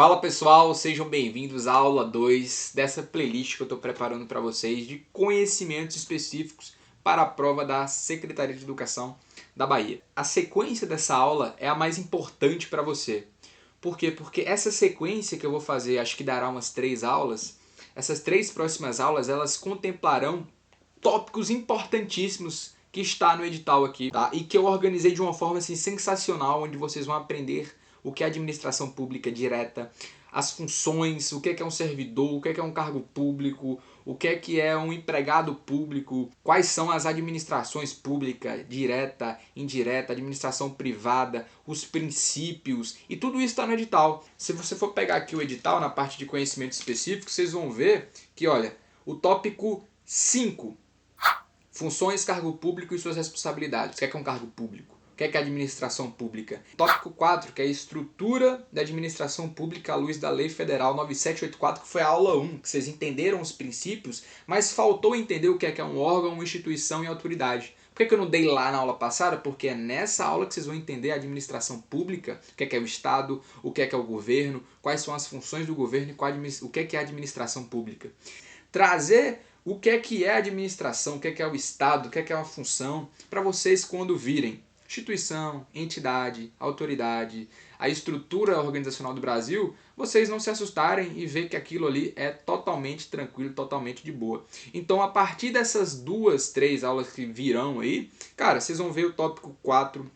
Fala pessoal, sejam bem-vindos à aula 2 dessa playlist que eu estou preparando para vocês de conhecimentos específicos para a prova da Secretaria de Educação da Bahia. A sequência dessa aula é a mais importante para você. Por quê? Porque essa sequência que eu vou fazer, acho que dará umas 3 aulas, essas 3 próximas aulas elas contemplarão tópicos importantíssimos que está no edital aqui, tá? E que eu organizei de uma forma assim sensacional, onde vocês vão aprender o que é administração pública direta, as funções, o que é um servidor, o que é um cargo público, o que é um empregado público, quais são as administrações públicas, direta, indireta, administração privada, os princípios, e tudo isso está no edital. Se você for pegar aqui o edital, na parte de conhecimento específico, vocês vão ver que, olha, o tópico 5, funções, cargo público e suas responsabilidades. O que é um cargo público? O que é administração pública? Tópico 4, que é a estrutura da administração pública à luz da Lei Federal 9784, que foi a aula 1, que vocês entenderam os princípios, mas faltou entender o que é um órgão, uma instituição e autoridade. Por que eu não dei lá na aula passada? Porque é nessa aula que vocês vão entender a administração pública, o que é o Estado, o que é o governo, quais são as funções do governo e o que é a administração pública. Trazer o que é a administração, o que é o Estado, o que é uma função, para vocês quando virem instituição, entidade, autoridade, a estrutura organizacional do Brasil, vocês não se assustarem e ver que aquilo ali é totalmente tranquilo, totalmente de boa. Então, a partir dessas 2, 3 aulas que virão aí, cara, vocês vão ver o tópico 4,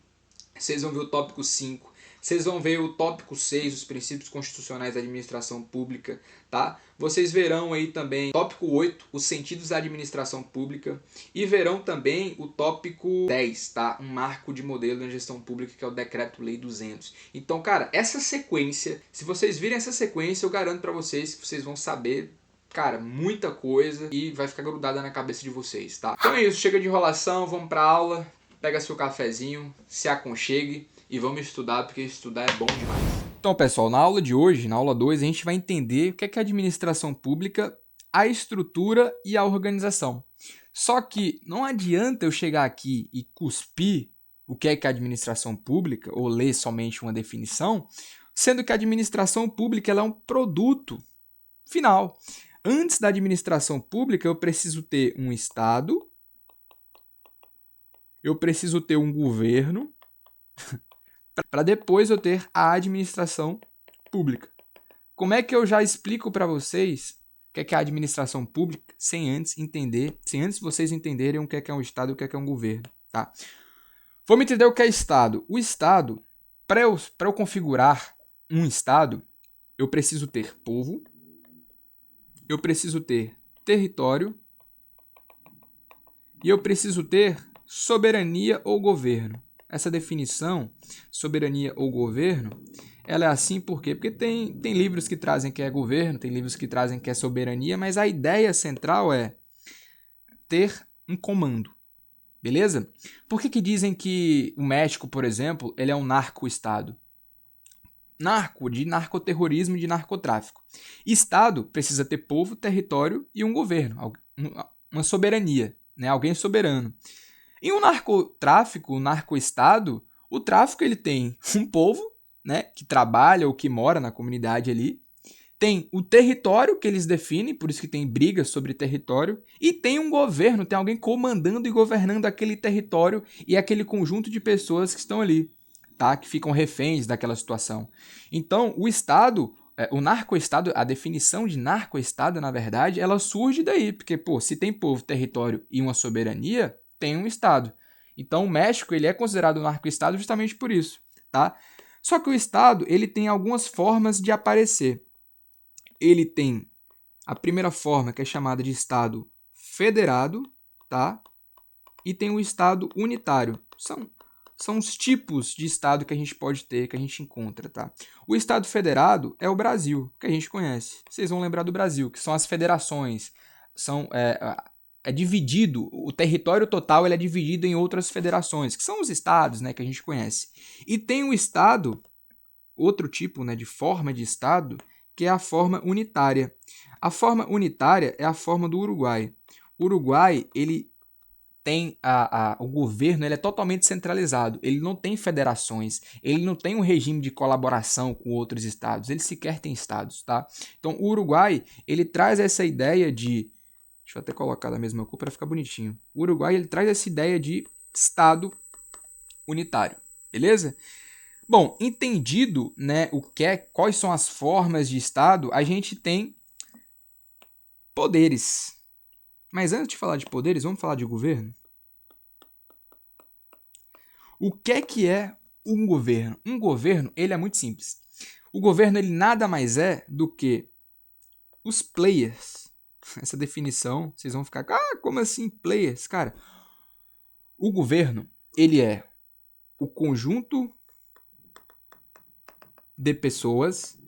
vocês vão ver o tópico 5, vocês vão ver o tópico 6, os princípios constitucionais da administração pública, tá? Vocês verão aí também o tópico 8, os sentidos da administração pública, e verão também o tópico 10, tá? Um marco de modelo da gestão pública, que é o Decreto-Lei 200. Então, cara, essa sequência, se vocês virem essa sequência, eu garanto para vocês que vocês vão saber, cara, muita coisa e vai ficar grudada na cabeça de vocês, tá? Então é isso, chega de enrolação, vamos pra aula, pega seu cafezinho, se aconchegue e vamos estudar, porque estudar é bom demais. Então, pessoal, na aula de hoje, na aula 2, a gente vai entender o que é a administração pública, a estrutura e a organização. Só que não adianta eu chegar aqui e cuspir o que é a administração pública ou ler somente uma definição, sendo que a administração pública ela é um produto final. Antes da administração pública, eu preciso ter um Estado, eu preciso ter um governo, para depois eu ter a administração pública. Como é que eu já explico para vocês o que é a administração pública sem antes vocês entenderem o que é um Estado e o que é um governo, tá? Vamos entender o que é Estado. O Estado, para eu configurar um Estado, eu preciso ter povo, eu preciso ter território e eu preciso ter soberania ou governo. Essa definição, soberania ou governo, ela é assim por quê? Porque tem livros que trazem que é governo, tem livros que trazem que é soberania, mas a ideia central é ter um comando, beleza? Por que dizem que o México, por exemplo, ele é um narco-estado? Narco, de narcoterrorismo e de narcotráfico. Estado precisa ter povo, território e um governo, uma soberania, né? Alguém soberano. E o narcotráfico, o narcoestado, o tráfico ele tem um povo, né, que trabalha ou que mora na comunidade ali, tem o território que eles definem, por isso que tem brigas sobre território, e tem um governo, tem alguém comandando e governando aquele território e aquele conjunto de pessoas que estão ali, tá, que ficam reféns daquela situação. Então, o Estado, o narcoestado, a definição de narcoestado, na verdade, ela surge daí, porque, pô, se tem povo, território e uma soberania, tem um Estado. Então, o México ele é considerado um narco-estado justamente por isso, tá? Só que o Estado ele tem algumas formas de aparecer. Ele tem a primeira forma, que é chamada de Estado federado, tá? E tem o Estado unitário. São os tipos de Estado que a gente pode ter, que a gente encontra, tá? O Estado federado é o Brasil, que a gente conhece. Vocês vão lembrar do Brasil, que são as federações, é dividido, o território total ele é dividido em outras federações, que são os estados, né, que a gente conhece. E tem o estado, outro tipo, né, de forma de estado, que é a forma unitária. A forma unitária é a forma do Uruguai. O Uruguai, ele tem o governo, ele é totalmente centralizado, ele não tem federações, ele não tem um regime de colaboração com outros estados, ele sequer tem estados, tá? Então o Uruguai, ele traz essa ideia de, deixa eu até colocar da mesma cor para ficar bonitinho, o Uruguai, ele traz essa ideia de estado unitário, beleza? Bom, entendido, né, quais são as formas de estado, a gente tem poderes. Mas antes de falar de poderes, vamos falar de governo? O que é um governo? Um governo, ele é muito simples. O governo, ele nada mais é do que os players. Essa definição, vocês vão ficar, como assim players? Cara, o governo, ele é o conjunto de pessoas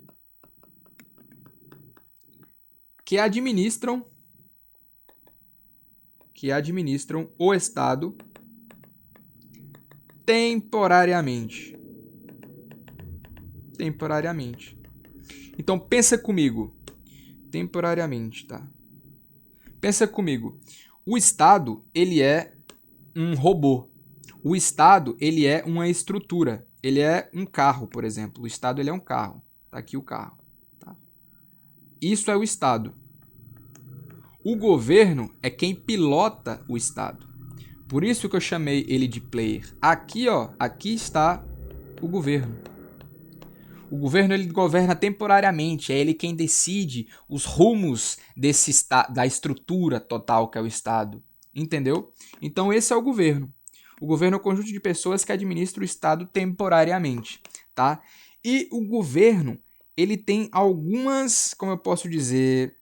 que administram o Estado temporariamente. Então pensa comigo. Temporariamente, tá? Pensa comigo. O Estado, ele é um robô. O Estado, ele é uma estrutura. Ele é um carro, por exemplo. O Estado, ele é um carro. Tá aqui o carro. Tá? Isso é o Estado. O governo é quem pilota o Estado. Por isso que eu chamei ele de player. Aqui, ó, aqui está o governo. O governo, ele governa temporariamente, é ele quem decide os rumos da estrutura total que é o Estado. Entendeu? Então esse é o governo. O governo é um conjunto de pessoas que administram o Estado temporariamente, tá? E o governo, ele tem algumas, como eu posso dizer,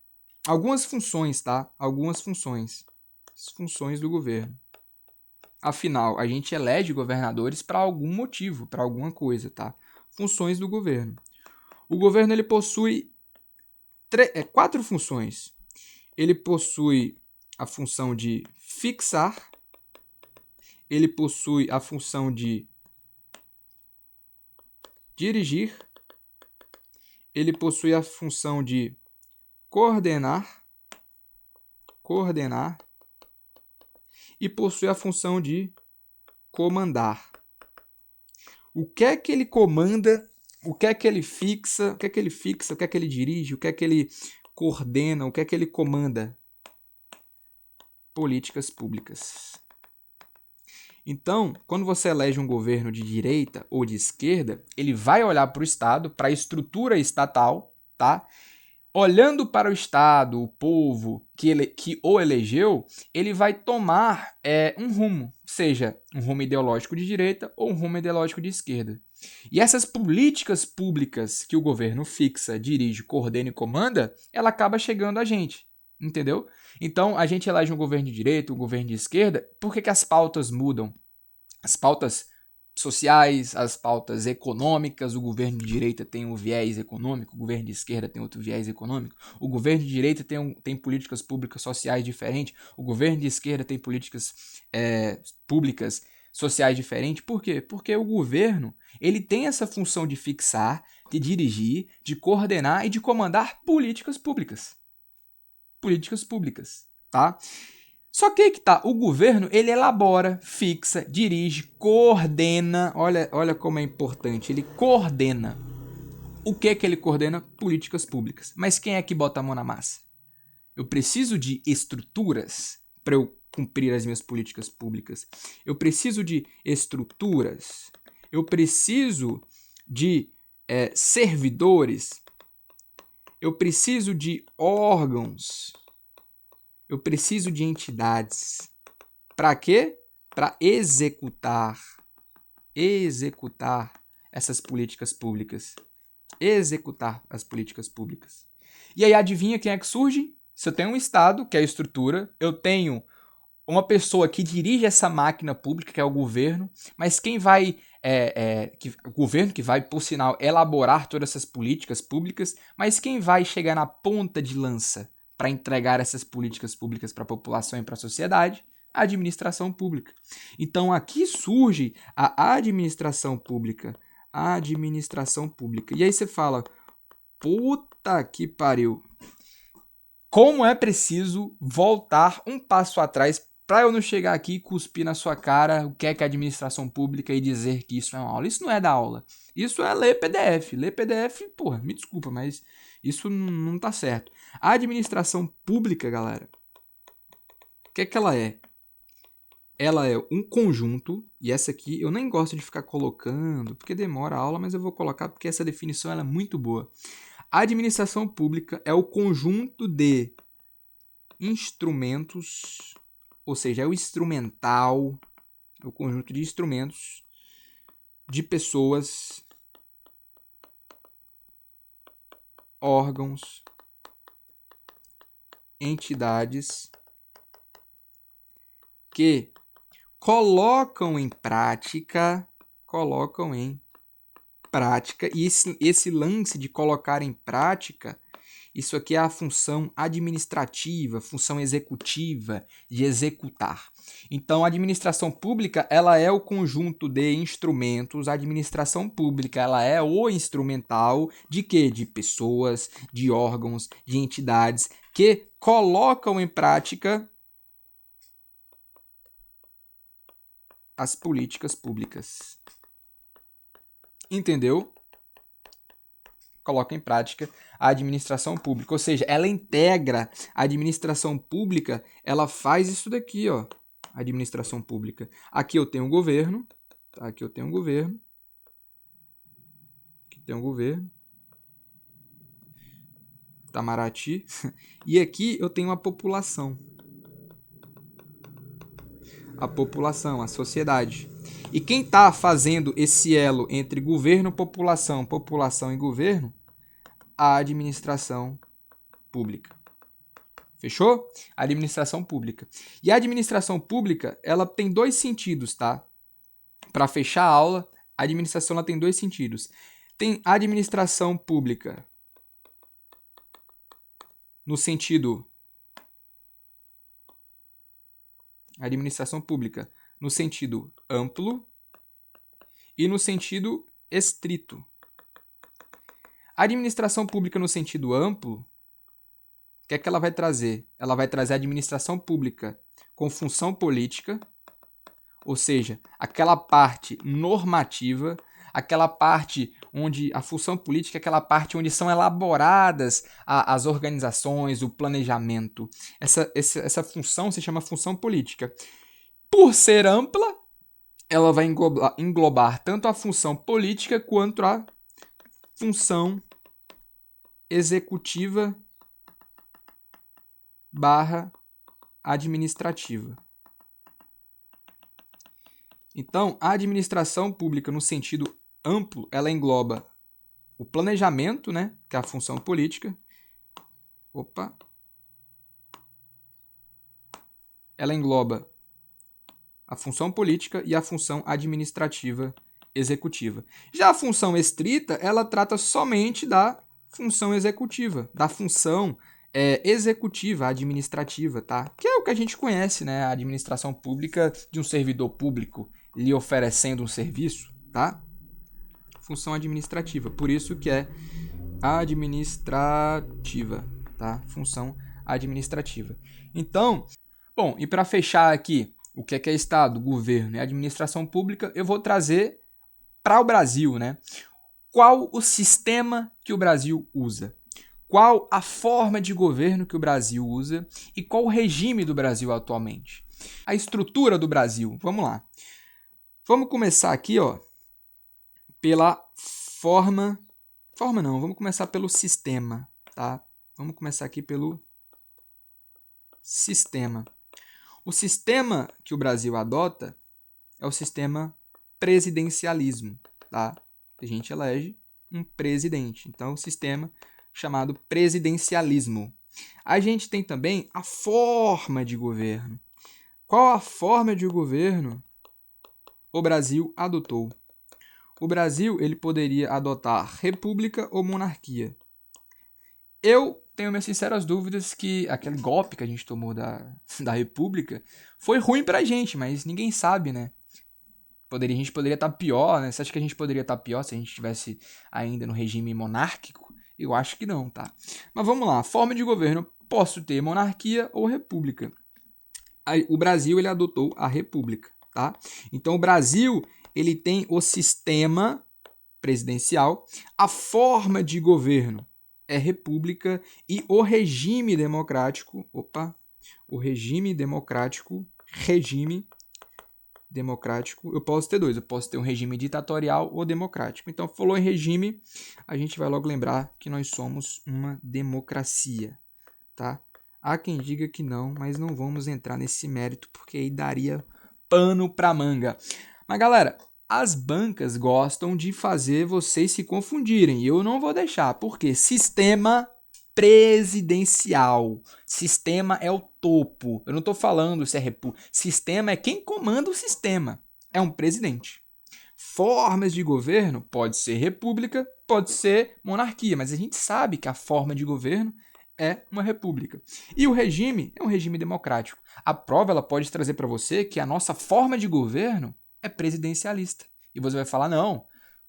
algumas funções, tá? Algumas funções. As funções do governo. Afinal, a gente elege governadores para algum motivo, para alguma coisa, tá? Funções do governo. O governo, ele possui 4 funções. Ele possui a função de fixar, ele possui a função de dirigir, ele possui a função de coordenar e possui a função de comandar. O que é que ele comanda, o que é que ele fixa, o que é que ele dirige, o que é que ele coordena, o que é que ele comanda? Políticas públicas. Então, quando você elege um governo de direita ou de esquerda, ele vai olhar para o Estado, para a estrutura estatal, tá? Olhando para o Estado, o povo que o elegeu, ele vai tomar um rumo, seja um rumo ideológico de direita ou um rumo ideológico de esquerda. E essas políticas públicas que o governo fixa, dirige, coordena e comanda, ela acaba chegando a gente, entendeu? Então, a gente elege um governo de direita, um governo de esquerda, por que as pautas mudam? As pautas sociais, as pautas econômicas, o governo de direita tem um viés econômico, o governo de esquerda tem outro viés econômico, o governo de direita tem políticas públicas sociais diferentes, o governo de esquerda tem políticas públicas sociais diferentes. Por quê? Porque o governo ele tem essa função de fixar, de dirigir, de coordenar e de comandar políticas públicas. Políticas públicas, tá? Só que aí que tá, o governo, ele elabora, fixa, dirige, coordena, olha como é importante, ele coordena. O que é que ele coordena? Políticas públicas. Mas quem é que bota a mão na massa? Eu preciso de estruturas para eu cumprir as minhas políticas públicas. Eu preciso de estruturas, eu preciso de servidores, eu preciso de órgãos, eu preciso de entidades. Para quê? Para executar essas políticas públicas. Executar as políticas públicas. E aí adivinha quem é que surge? Se eu tenho um Estado, que é a estrutura, eu tenho uma pessoa que dirige essa máquina pública, que é o governo, mas quem vai... o governo que vai, por sinal, elaborar todas essas políticas públicas, mas quem vai chegar na ponta de lança para entregar essas políticas públicas para a população e para a sociedade? A administração pública. Então aqui surge a administração pública. A administração pública. E aí você fala, puta que pariu. Como é preciso voltar um passo atrás Para eu não chegar aqui e cuspir na sua cara o que é administração pública e dizer que isso é uma aula. Isso não é da aula. Isso é ler PDF. Ler PDF, porra, me desculpa, mas isso não tá certo. A administração pública, galera, o que é que ela é? Ela é um conjunto, e essa aqui eu nem gosto de ficar colocando, porque demora a aula, mas eu vou colocar porque essa definição ela é muito boa. A administração pública é o conjunto de instrumentos, ou seja, é o instrumental, é o conjunto de instrumentos de pessoas, órgãos, entidades que colocam em prática, e esse lance de colocar em prática, isso aqui é a função administrativa, função executiva, de executar. Então, a administração pública, ela é o conjunto de instrumentos, a administração pública, ela é o instrumental de quê? De pessoas, de órgãos, de entidades que colocam em prática as políticas públicas. Entendeu? Coloca em prática a administração pública, ou seja, ela integra a administração pública, ela faz isso daqui, ó, administração pública. Aqui eu tenho o governo, tá? Aqui eu tenho o governo, aqui tem o governo, Itamaraty, e aqui eu tenho a população, a sociedade. E quem está fazendo esse elo entre governo, população, população e governo? A administração pública. Fechou? A administração pública. E a administração pública, ela tem dois sentidos, tá? Para fechar a aula, a administração ela tem dois sentidos. Tem a administração pública no sentido amplo e no sentido estrito. A administração pública no sentido amplo, o que é que ela vai trazer? Ela vai trazer a administração pública com função política, ou seja, aquela parte normativa, aquela parte onde a função política é aquela parte onde são elaboradas as organizações, o planejamento. Essa função se chama função política. Por ser ampla, ela vai englobar tanto a função política quanto a função executiva / administrativa. Então, a administração pública no sentido amplo, ela engloba o planejamento, né, que é a função política. Ela engloba a função política e a função administrativa executiva. Já a função estrita, ela trata somente da função executiva, da função executiva, administrativa, tá? Que é o que a gente conhece, né? A administração pública de um servidor público lhe oferecendo um serviço, tá? Função administrativa, por isso que é administrativa, tá? Função administrativa. Então, bom, e para fechar aqui, o que é Estado, governo e administração pública, eu vou trazer para o Brasil, né? Qual o sistema que o Brasil usa? Qual a forma de governo que o Brasil usa e qual o regime do Brasil atualmente? A estrutura do Brasil, vamos lá. Vamos começar aqui, ó, pela forma... Forma não, vamos começar pelo sistema, tá? Vamos começar aqui pelo sistema. O sistema que o Brasil adota é o sistema presidencialismo, tá? A gente elege um presidente. Então, o sistema chamado presidencialismo. A gente tem também a forma de governo. Qual a forma de governo o Brasil adotou? O Brasil ele poderia adotar república ou monarquia. Eu tenho minhas sinceras dúvidas que aquele golpe que a gente tomou da república foi ruim pra gente, mas ninguém sabe, né? A gente poderia estar pior, né? Você acha que a gente poderia estar pior se a gente estivesse ainda no regime monárquico? Eu acho que não, tá? Mas vamos lá. Forma de governo. Posso ter monarquia ou república. o Brasil ele adotou a república, tá? Então o Brasil ele tem o sistema presidencial, a forma de governo é república e o regime democrático, eu posso ter dois, eu posso ter um regime ditatorial ou democrático. Então, falou em regime, a gente vai logo lembrar que nós somos uma democracia, tá? Há quem diga que não, mas não vamos entrar nesse mérito, porque aí daria pano pra manga. Mas, galera, as bancas gostam de fazer vocês se confundirem, e eu não vou deixar, porque sistema presidencial. Sistema é o topo. Eu não estou falando se é república. Sistema é quem comanda o sistema. É um presidente. Formas de governo pode ser república, pode ser monarquia, mas a gente sabe que a forma de governo é uma república. E o regime é um regime democrático. A prova ela pode trazer para você que a nossa forma de governo é presidencialista. E você vai falar, não,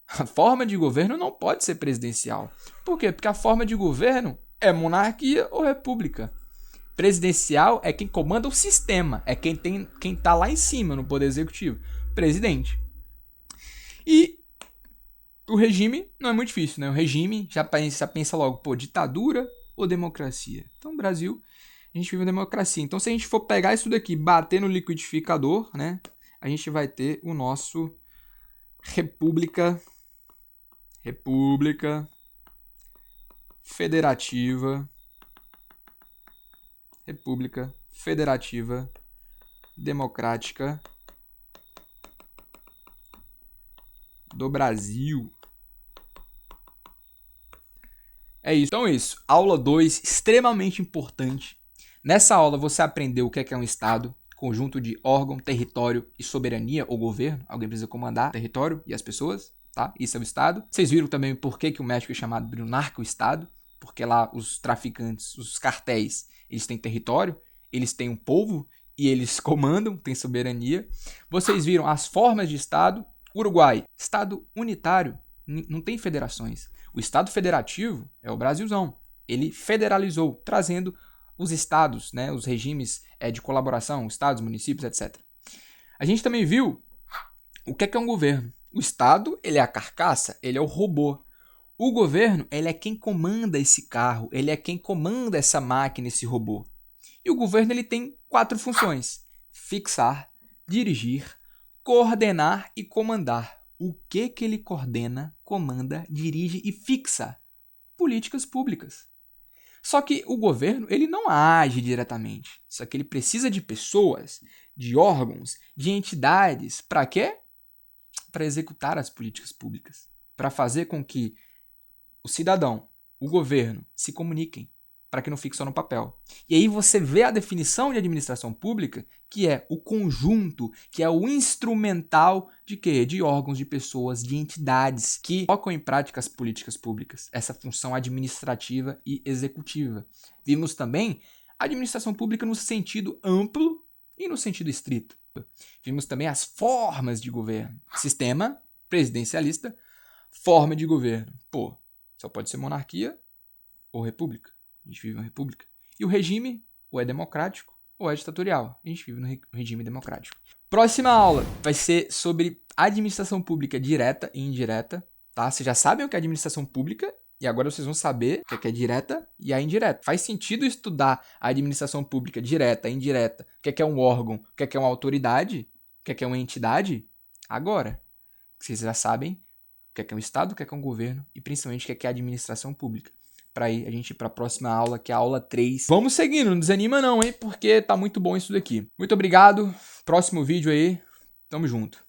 a forma de governo não pode ser presidencial. Por quê? Porque a forma de governo é monarquia ou república. Presidencial é quem comanda o sistema, é quem tá lá em cima no poder executivo, presidente. E o regime não é muito difícil, né? O regime já pensa logo, pô, ditadura ou democracia? Então, no Brasil, a gente vive uma democracia. Então, se a gente for pegar isso daqui, bater no liquidificador, né? A gente vai ter o nosso República Federativa Democrática do Brasil. É isso. Então é isso. Aula 2, extremamente importante. Nessa aula você aprendeu o que é um Estado, conjunto de órgão, território e soberania ou governo. Alguém precisa comandar o território e as pessoas, tá? Isso é o Estado. Vocês viram também por que o México é chamado de narco-estado, porque lá os traficantes, os cartéis, eles têm território, eles têm um povo e eles comandam, têm soberania. Vocês viram as formas de Estado. Uruguai, Estado unitário, não tem federações. O Estado federativo é o Brasilzão. Ele federalizou, trazendo os estados, né, os regimes de colaboração, estados, municípios, etc. A gente também viu o que é um governo. O Estado, ele é a carcaça, ele é o robô. O governo, ele é quem comanda esse carro, ele é quem comanda essa máquina, esse robô. E o governo, ele tem 4 funções: fixar, dirigir, coordenar e comandar. O que ele coordena, comanda, dirige e fixa? Políticas públicas. Só que o governo ele não age diretamente. Só que ele precisa de pessoas, de órgãos, de entidades. Para quê? Para executar as políticas públicas. Para fazer com que o cidadão, o governo, se comuniquem. Para que não fique só no papel. E aí você vê a definição de administração pública, que é o conjunto, que é o instrumental de quê? De órgãos, de pessoas, de entidades que colocam em prática as políticas públicas. Essa função administrativa e executiva. Vimos também a administração pública no sentido amplo e no sentido estrito. Vimos também as formas de governo. Sistema presidencialista, forma de governo. Pô, só pode ser monarquia ou república. A gente vive uma república. E o regime, ou é democrático, ou é ditatorial. A gente vive no regime democrático. Próxima aula vai ser sobre administração pública direta e indireta. Tá? Vocês já sabem o que é administração pública, e agora vocês vão saber o que é direta e a indireta. Faz sentido estudar a administração pública direta e indireta, o que é um órgão, o que é uma autoridade, o que é uma entidade? Agora. Vocês já sabem o que é um Estado, o que é um governo, e principalmente o que é a administração pública. Para aí a gente ir para a próxima aula, que é a aula 3. Vamos seguindo, não desanima não, hein? Porque tá muito bom isso daqui. Muito obrigado. Próximo vídeo aí. Tamo junto.